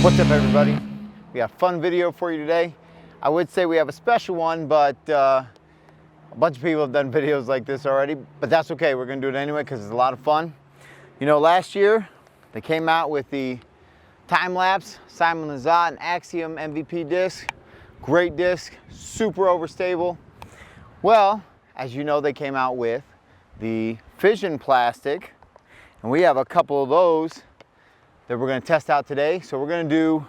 What's up, everybody? We got a fun video for you today. I would say we have a special one, but a bunch of people have done videos like this already, but that's okay. We're gonna do it anyway because it's a lot of fun. You know, last year they came out with the time-lapse Simon Lizotte and Axiom MVP disc. Great disc, super overstable. Well, as you know, they came out with the Fission plastic, and we have a couple of those that we're going to test out today. So we're going to do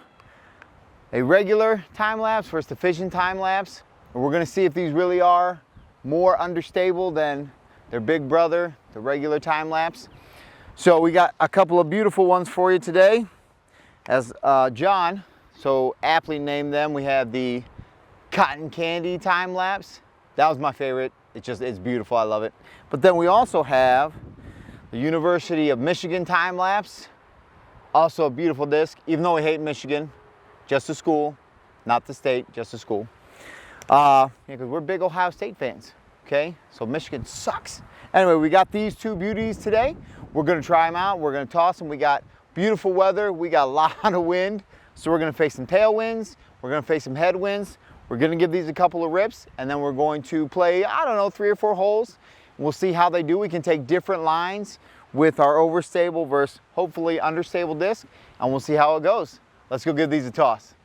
a regular time-lapse versus the Fission time-lapse, and we're going to see if these really are more understable than their big brother, the regular time-lapse. So we got a couple of beautiful ones for you today, as John so aptly named them. We have the Cotton Candy time-lapse. That was my favorite. It's beautiful. I love it. But then we also have the University of Michigan time-lapse. Also a beautiful disc, even though we hate Michigan, just a school, not the state, just a school. Yeah, because we're big Ohio State fans, okay? So Michigan sucks. Anyway, we got these two beauties today. We're gonna try them out. We're gonna toss them. We got beautiful weather. We got a lot of wind. So we're gonna face some tailwinds. We're gonna face some headwinds. We're gonna give these a couple of rips, and then we're going to play, I don't know, 3 or 4 holes. We'll see how they do. We can take different lines with our overstable versus hopefully understable disc, and we'll see how it goes. Let's go give these a toss.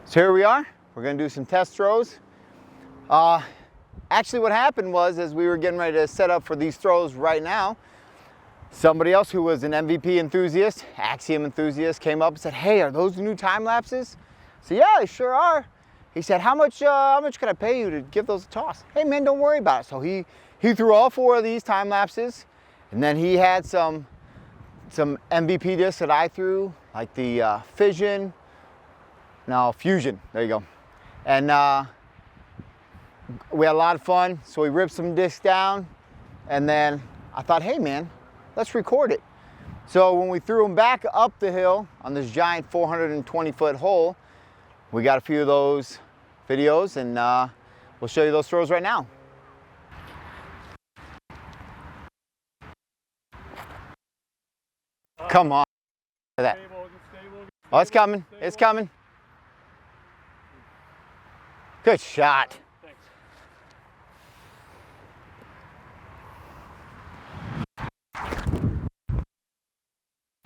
So here we are. We're gonna do some test throws. Actually what happened was, as we were getting ready to set up for these throws right now, somebody else who was an MVP enthusiast, Axiom enthusiast, came up and said, "Hey, are those the new time lapses?" I said, "Yeah, they sure are." He said, how much can I pay you to give those a toss?" Hey man, don't worry about it. So he threw all 4 of these time lapses. And then he had some MVP discs that I threw, like the Fusion, there you go. And we had a lot of fun, so we ripped some discs down, and then I thought, hey man, let's record it. So when we threw them back up the hill on this giant 420-foot hole, we got a few of those videos, and we'll show you those throws right now. Come on. Look at that. Oh, it's coming. It's coming. Good shot. Thanks.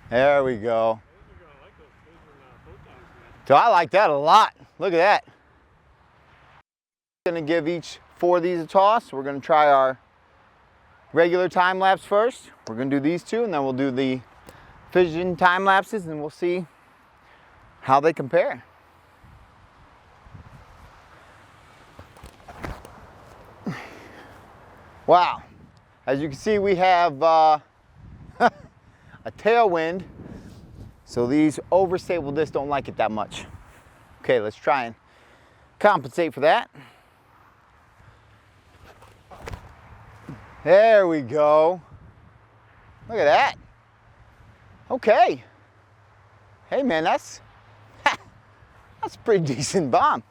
There we go. So I like that a lot. Look at that. I'm going to give each 4 of these a toss. We're going to try our regular time lapse first. We're going to do these 2, and then we'll do the Fission time lapses, and we'll see how they compare. Wow, as you can see, we have a tailwind, so these overstable discs don't like it that much. Okay, let's try and compensate for that. There we go. Look at that. Okay. Hey man, that's a pretty decent bomb.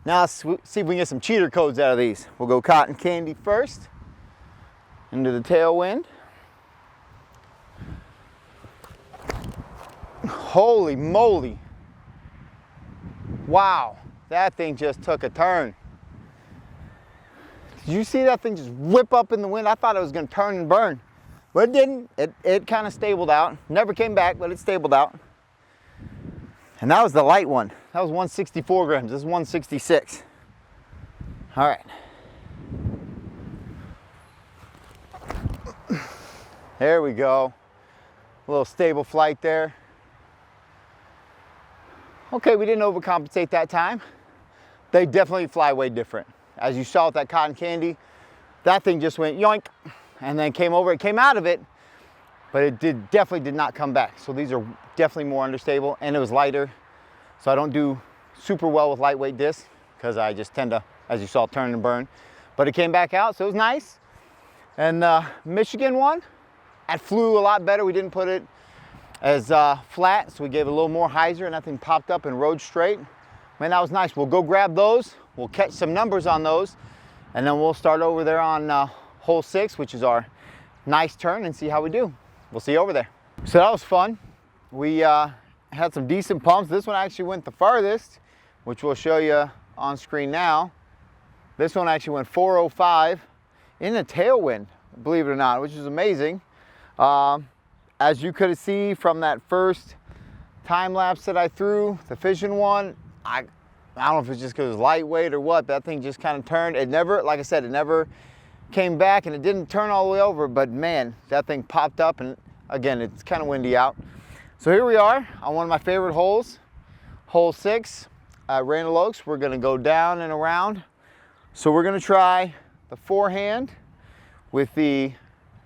Now let's see if we can get some cheater codes out of these. We'll go Cotton Candy first, into the tailwind. Holy moly. Wow, that thing just took a turn. Did you see that thing just whip up in the wind? I thought it was gonna turn and burn. But it didn't. It kind of stabled out. Never came back, but it stabled out. And that was the light one. That was 164 grams. This is 166. All right. There we go. A little stable flight there. Okay, we didn't overcompensate that time. They definitely fly way different. As you saw with that Cotton Candy, that thing just went yoink, and then came over. It came out of it, but it definitely did not come back. So these are definitely more understable, and it was lighter. So I don't do super well with lightweight discs because I just tend to, as you saw, turn and burn. But it came back out, so it was nice. And the Michigan one, it flew a lot better. We didn't put it as flat, so we gave it a little more hyzer, and that thing popped up and rode straight. Man, that was nice. We'll go grab those. We'll catch some numbers on those, and then we'll start over there on hole 6, which is our nice turn, and see how we do. We'll see you over there. So that was fun. We had some decent pumps. This one actually went the farthest, which we'll show you on screen now. This one actually went 405 in a tailwind, believe it or not, which is amazing. As you could see from that first time lapse that I threw, the Fission one, I don't know if it's just because it was lightweight or what, that thing just kind of turned. It never, like I said, it never came back and it didn't turn all the way over, but man, that thing popped up, and again, it's kind of windy out. So here we are on one of my favorite holes, hole 6 at Randall Oaks. We're gonna go down and around. So we're gonna try the forehand with the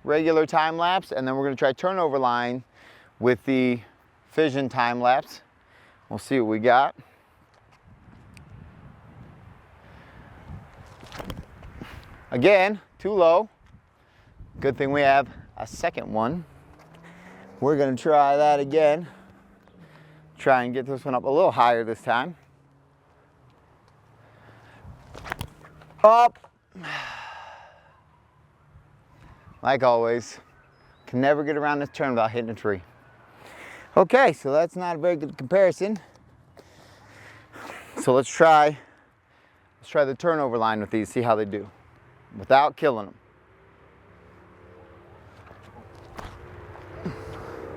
regular time lapse, and then we're gonna try turnover line with the Fission Time-Lapse. We'll see what we got. Again, too low. Good thing we have a second one. We're gonna try that again. Try and get this one up a little higher this time. Up. Like always, can never get around this turn without hitting a tree. Okay, so that's not a very good comparison. So let's try the turnover line with these, see how they do, without killing them.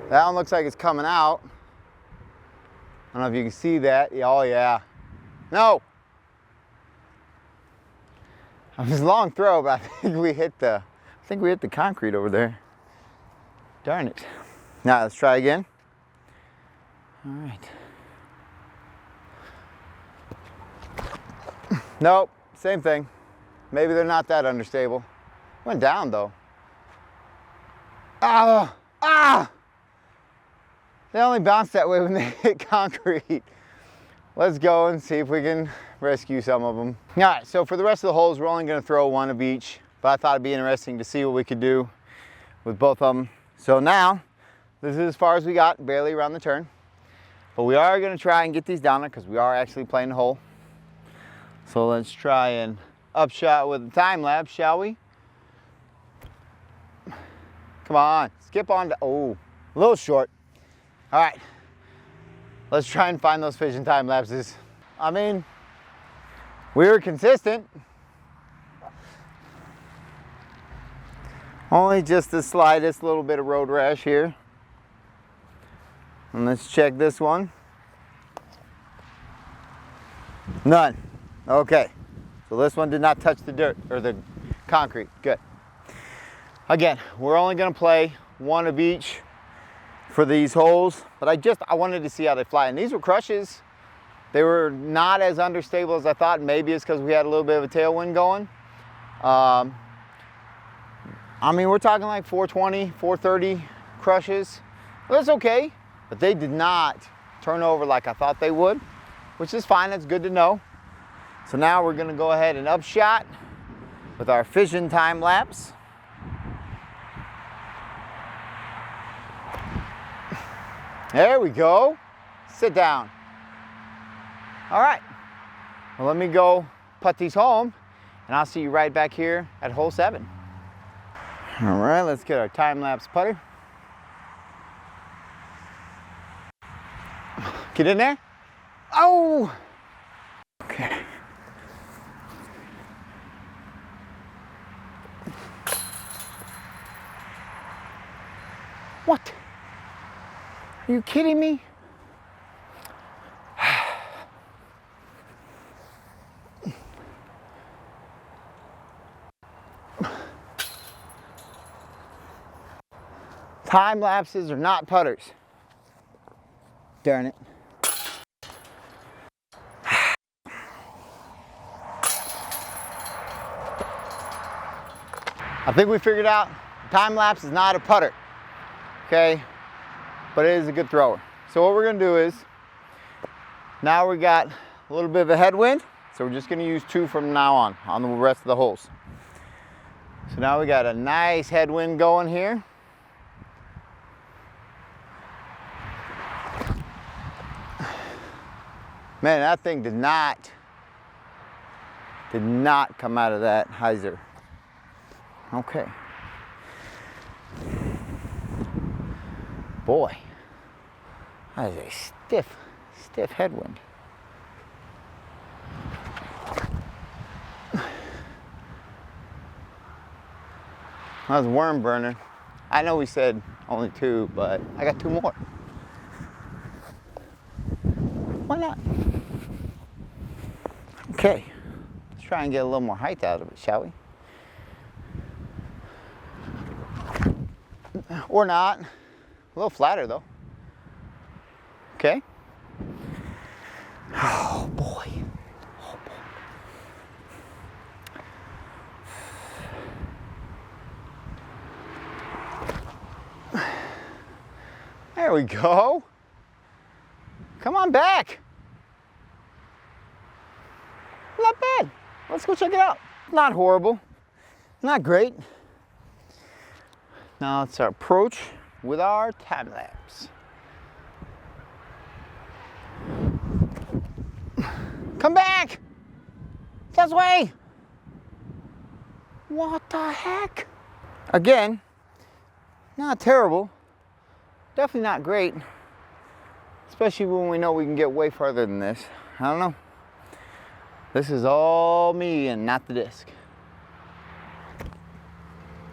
That one looks like it's coming out. I don't know if you can see that. Oh yeah. No! It was a long throw, but I think we hit the concrete over there. Darn it. Now let's try again. All right. Nope, same thing. Maybe they're not that understable. Went down though. Ah! They only bounce that way when they hit concrete. Let's go and see if we can rescue some of them. All right, so for the rest of the holes, we're only gonna throw one of each, but I thought it'd be interesting to see what we could do with both of them. So now, this is as far as we got, barely around the turn. But we are gonna try and get these down there because we are actually playing the hole. So let's try and upshot with the time lapse, shall we? Come on, skip on to, oh, a little short. All right, let's try and find those Fission time lapses. I mean, we were consistent. Only just the slightest little bit of road rash here. And let's check this one. None. Okay, so this one did not touch the dirt or the concrete. Good. Again, we're only gonna play one of each for these holes, but I wanted to see how they fly. And these were crushes. They were not as understable as I thought. Maybe it's because we had a little bit of a tailwind going. I mean, we're talking like 420, 430 crushes. Well, that's okay, but they did not turn over like I thought they would, which is fine, that's good to know. So now we're gonna go ahead and upshot with our Fission Time-Lapse. There we go. Sit down. All right. Well, let me go putt these home, and I'll see you right back here at hole 7. All right, let's get our time-lapse putter. Get in there. Oh! Okay. What? Are you kidding me? Time lapses are not putters. Darn it. I think we figured out time lapse is not a putter. Okay? But it is a good thrower. So what we're gonna do is, now we got a little bit of a headwind, so we're just gonna use 2 from now on the rest of the holes. So now we got a nice headwind going here. Man, that thing did not come out of that hyzer. Okay. Boy, That is a stiff headwind. That was worm burner. I know we said only 2, but I got 2 more. Why not? Okay, let's try and get a little more height out of it, shall we? Or not. A little flatter though. Okay. Oh boy. Oh boy. There we go. Come on back. Not bad. Let's go check it out. Not horrible. Not great. Now it's our approach with our time lapse. Come back! This way! What the heck? Again, not terrible. Definitely not great. Especially when we know we can get way farther than this. I don't know. This is all me and not the disc.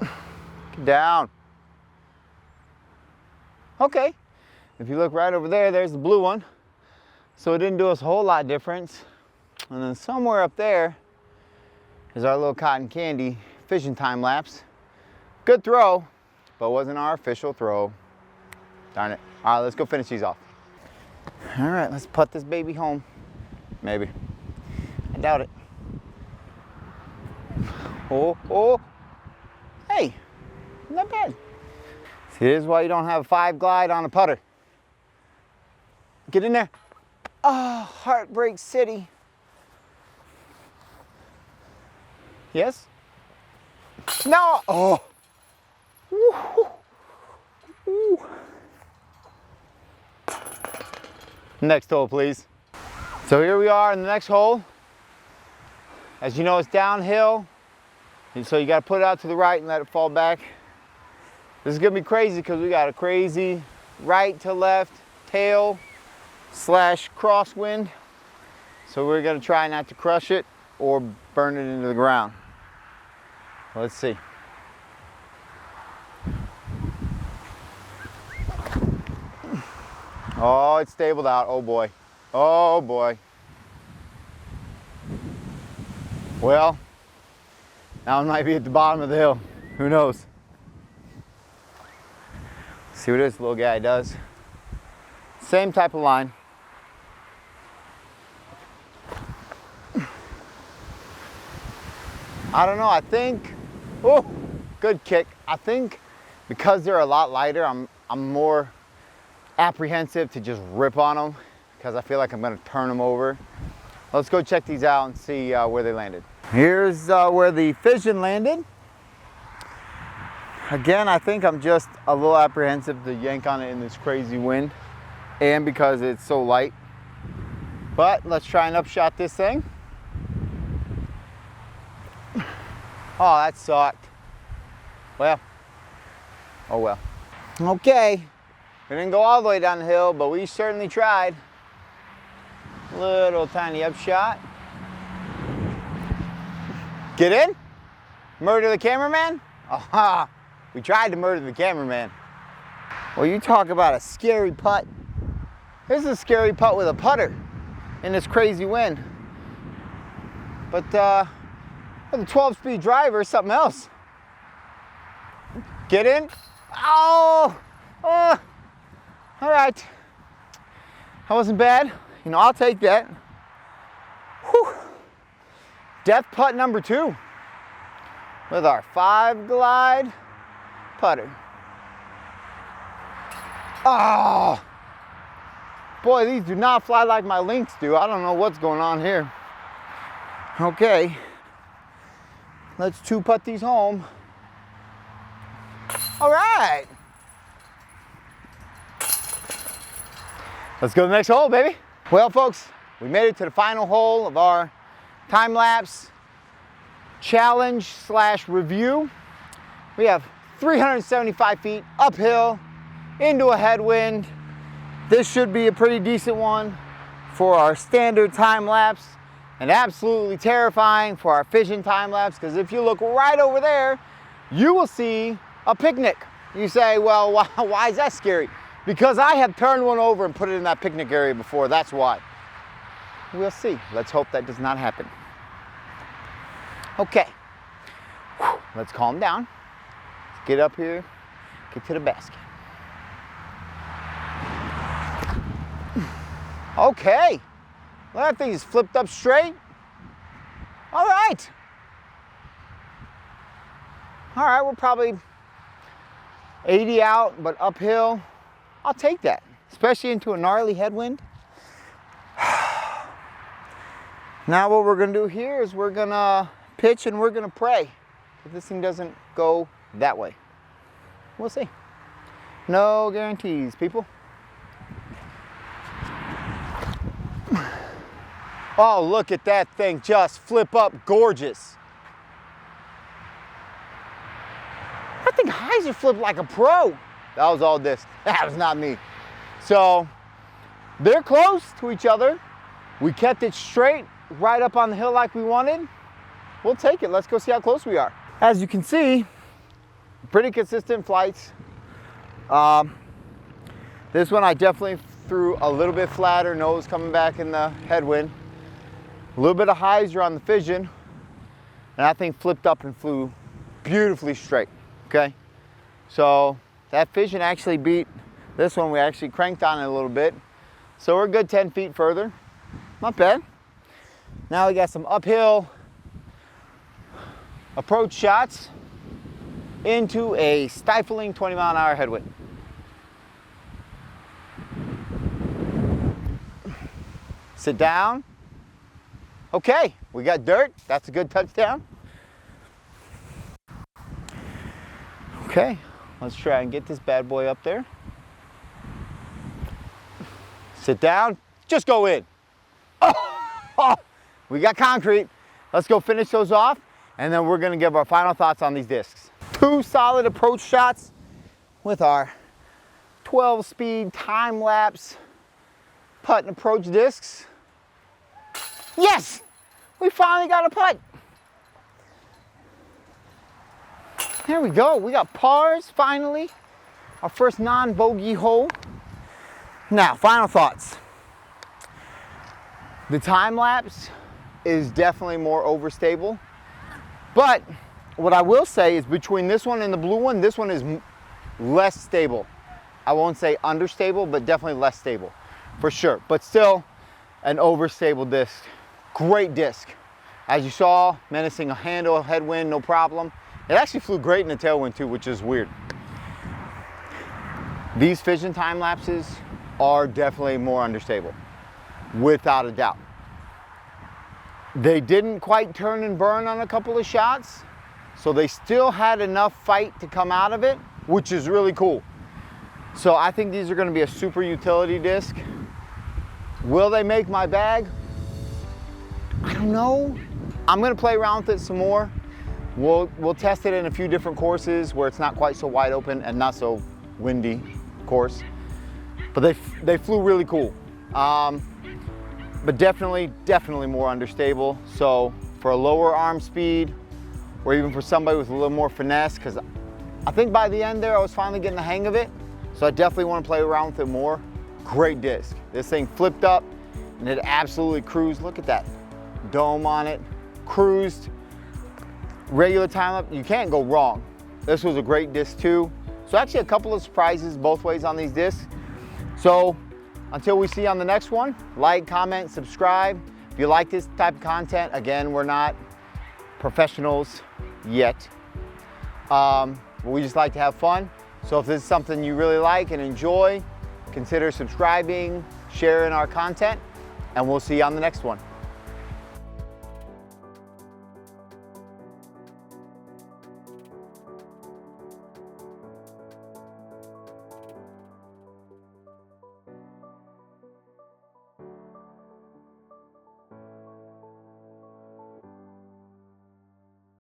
Get down. Okay. If you look right over there, there's the blue one. So it didn't do us a whole lot of difference. And then somewhere up there is our little cotton candy Fission Time-Lapse. Good throw, but wasn't our official throw. Darn it. All right, let's go finish these off. All right, let's putt this baby home. Maybe. I doubt it. Oh. Hey, not bad. See, this is why you don't have a 5 glide on a putter. Get in there. Oh, Heartbreak City. Yes? No! Oh! Ooh. Next hole, please. So here we are in the next hole. As you know, it's downhill. And so you got to put it out to the right and let it fall back. This is going to be crazy because we got a crazy right to left tail / crosswind. So we're going to try not to crush it or burn it into the ground. Let's see. Oh, it's stabled out. Oh boy. Oh boy. Well, now it might be at the bottom of the hill. Who knows? See what this little guy does. Same type of line. I don't know, I think, oh, good kick. I think because they're a lot lighter, I'm more apprehensive to just rip on them because I feel like I'm gonna turn them over. Let's go check these out and see where they landed. Here's where the Fission landed. Again, I think I'm just a little apprehensive to yank on it in this crazy wind and because it's so light. But let's try and upshot this thing. Oh, that sucked. Well, oh well. Okay, we didn't go all the way down the hill, but we certainly tried. Little tiny upshot. Get in? Murder the cameraman? Aha, we tried to murder the cameraman. Well, you talk about a scary putt. This is a scary putt with a putter in this crazy wind. But with a 12-speed driver, something else. Get in. Oh! Oh! All right. That wasn't bad. You know, I'll take that. Whew. Death putt number 2 with our 5 glide putter. Oh! Boy, these do not fly like my links do. I don't know what's going on here. Okay. Let's 2-putt these home. All right. Let's go to the next hole, baby. Well, folks, we made it to the final hole of our time-lapse challenge / review. We have 375 feet uphill into a headwind, this should be a pretty decent one for our standard time lapse, and absolutely terrifying for our fission time lapse, because if you look right over there, you will see a picnic. You say, well, why is that scary? Because I have turned one over and put it in that picnic area before, that's why. We'll see. Let's hope that does not happen. Okay, let's calm down. Let's get up here, get to the basket. Okay, well, that thing is flipped up straight. All right. All right, we're probably 80 out, but uphill. I'll take that, especially into a gnarly headwind. Now what we're gonna do here is we're gonna pitch and we're gonna pray that this thing doesn't go that way. We'll see. No guarantees, people. Oh, look at that thing just flip up gorgeous. I think Heiser flipped like a pro. That was all this. That was not me. So they're close to each other. We kept it straight right up on the hill like we wanted. We'll take it. Let's go see how close we are. As you can see, pretty consistent flights. This one I definitely threw a little bit flatter, nose coming back in the headwind. A little bit of Heiser on the fission, and that thing flipped up and flew beautifully straight, okay? So that fission actually beat this one. We actually cranked on it a little bit. So we're a good 10 feet further. Not bad. Now we got some uphill approach shots into a stifling 20-mile-an-hour headwind. Sit down. Okay, we got dirt. That's a good touchdown. Okay, let's try and get this bad boy up there. Sit down. Just go in. Oh, we got concrete. Let's go finish those off, and then we're going to give our final thoughts on these discs. 2 solid approach shots with our 12-speed time-lapse putt and approach discs. Yes! We finally got a putt. There we go. We got pars finally. Our first non-bogey hole. Now, final thoughts. The time-lapse is definitely more overstable. But what I will say is between this one and the blue one, this one is less stable. I won't say understable, but definitely less stable for sure. But still an overstable disc. Great disc. As you saw, menacing a handle, headwind, no problem. It actually flew great in the tailwind too, which is weird. These fission time lapses are definitely more understable, without a doubt. They didn't quite turn and burn on a couple of shots, so they still had enough fight to come out of it, which is really cool. So I think these are going to be a super utility disc. Will they make my bag? I don't know. I'm going to play around with it some more. We'll test it in a few different courses where it's not quite so wide open and not so windy course. But they flew really cool. But definitely more understable. So for a lower arm speed, or even for somebody with a little more finesse, because I think by the end there I was finally getting the hang of it. So I definitely want to play around with it more. Great disc. This thing flipped up and it absolutely cruised. Look at that dome on it. Cruised. Regular time up, you can't go wrong. This was a great disc too. So actually a couple of surprises both ways on these discs. So until we see you on the next one, like, comment, subscribe. If you like this type of content, again, we're not professionals yet. But we just like to have fun. So if this is something you really like and enjoy, consider subscribing, sharing our content, and we'll see you on the next one.